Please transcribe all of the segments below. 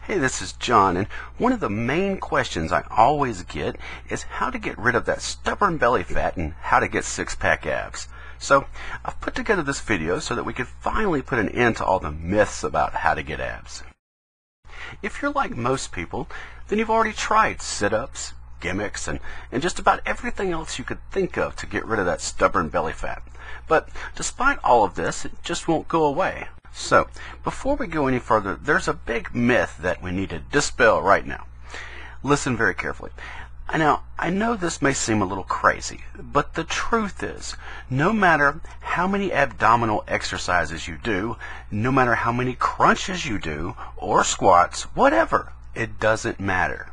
Hey, this is John, and one of the main questions I always get is how to get rid of that stubborn belly fat and how to get six-pack abs. So I've put together this video so that we can finally put an end to all the myths about how to get abs. If you're like most people, then you've already tried sit-ups, gimmicks, and just about everything else you could think of to get rid of that stubborn belly fat. But despite all of this, it just won't go away. So, before we go any further, there's a big myth that we need to dispel right now. Listen very carefully. Now, I know this may seem a little crazy, but the truth is, no matter how many abdominal exercises you do, no matter how many crunches you do, or squats, whatever, it doesn't matter.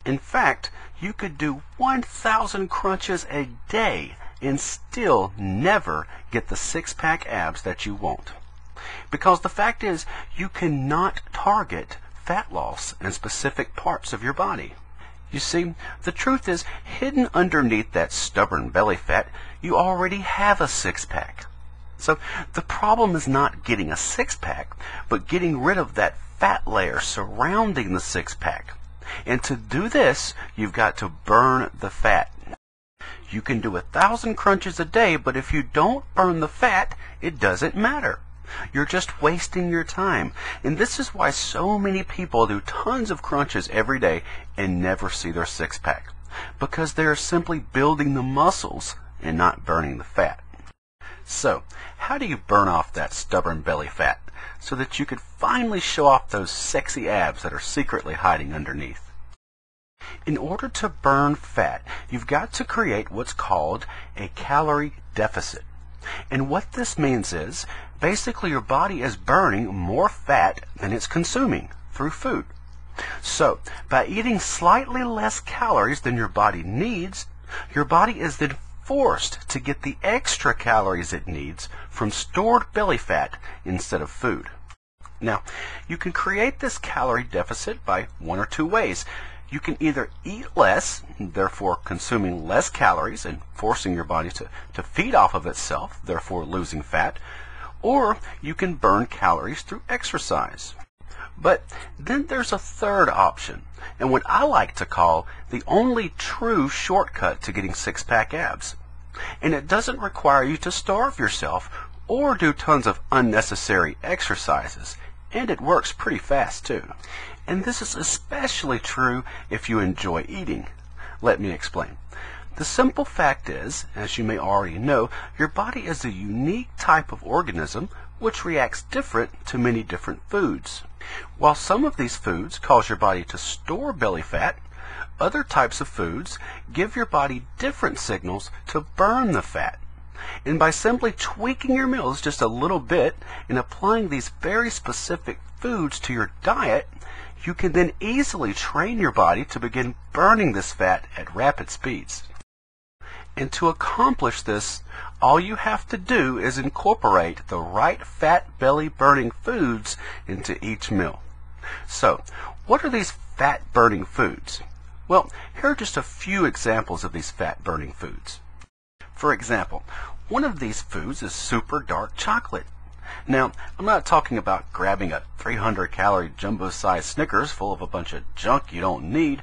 In fact, you could do 1,000 crunches a day and still never get the six-pack abs that you want. Because the fact is, you cannot target fat loss in specific parts of your body. You see, the truth is, hidden underneath that stubborn belly fat, you already have a six-pack. So the problem is not getting a six-pack, but getting rid of that fat layer surrounding the six-pack. And to do this, you've got to burn the fat. You can do 1,000 crunches a day, but if you don't burn the fat, it doesn't matter. You're just wasting your time. And this is why so many people do tons of crunches every day and never see their six-pack. Because they are simply building the muscles and not burning the fat. So, how do you burn off that stubborn belly fat so that you could finally show off those sexy abs that are secretly hiding underneath? In order to burn fat, you've got to create what's called a calorie deficit. And what this means is, basically your body is burning more fat than it's consuming through food. So, by eating slightly less calories than your body needs, your body is then forced to get the extra calories it needs from stored belly fat instead of food. Now, you can create this calorie deficit by one or two ways. You can either eat less, therefore consuming less calories and forcing your body to feed off of itself, therefore losing fat, or you can burn calories through exercise. But then there's a third option, and what I like to call the only true shortcut to getting six-pack abs. And it doesn't require you to starve yourself or do tons of unnecessary exercises, and it works pretty fast too. And this is especially true if you enjoy eating. Let me explain. The simple fact is, as you may already know, your body is a unique type of organism which reacts different to many different foods. While some of these foods cause your body to store belly fat, other types of foods give your body different signals to burn the fat. And by simply tweaking your meals just a little bit and applying these very specific foods to your diet, you can then easily train your body to begin burning this fat at rapid speeds. And to accomplish this, all you have to do is incorporate the right fat belly burning foods into each meal. So, what are these fat burning foods? Well, here are just a few examples of these fat burning foods. For example, one of these foods is super dark chocolate. Now, I'm not talking about grabbing a 300-calorie jumbo-sized Snickers full of a bunch of junk you don't need,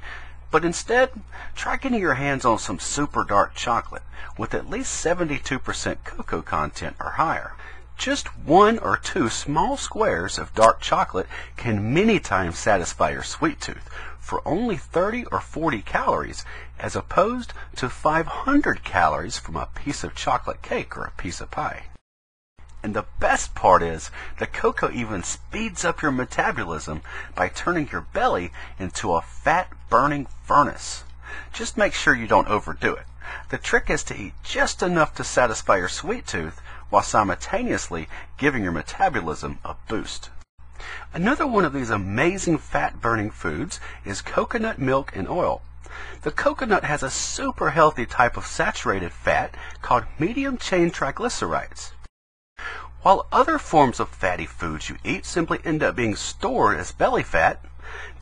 but instead, try getting your hands on some super dark chocolate with at least 72% cocoa content or higher. Just one or two small squares of dark chocolate can many times satisfy your sweet tooth for only 30 or 40 calories as opposed to 500 calories from a piece of chocolate cake or a piece of pie. And the best part is, the cocoa even speeds up your metabolism by turning your belly into a fat-burning furnace. Just make sure you don't overdo it. The trick is to eat just enough to satisfy your sweet tooth while simultaneously giving your metabolism a boost. Another one of these amazing fat-burning foods is coconut milk and oil. The coconut has a super healthy type of saturated fat called medium-chain triglycerides. While other forms of fatty foods you eat simply end up being stored as belly fat,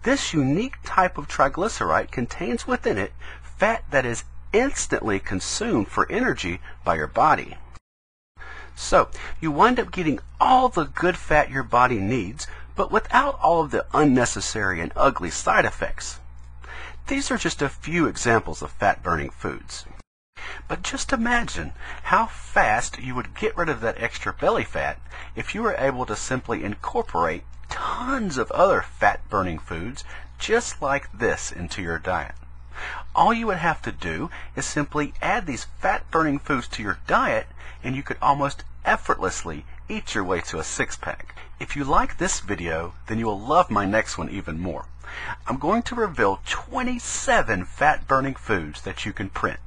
this unique type of triglyceride contains within it fat that is instantly consumed for energy by your body. So, you wind up getting all the good fat your body needs, but without all of the unnecessary and ugly side effects. These are just a few examples of fat-burning foods. But just imagine how fast you would get rid of that extra belly fat if you were able to simply incorporate tons of other fat-burning foods just like this into your diet. All you would have to do is simply add these fat-burning foods to your diet, and you could almost effortlessly eat your way to a six-pack. If you like this video, then you will love my next one even more. I'm going to reveal 27 fat-burning foods that you can print,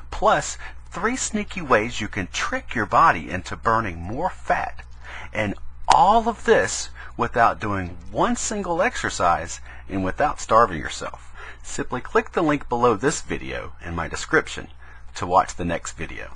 plus 3 sneaky ways you can trick your body into burning more fat. And all of this without doing one single exercise and without starving yourself. Simply click the link below this video in my description to watch the next video.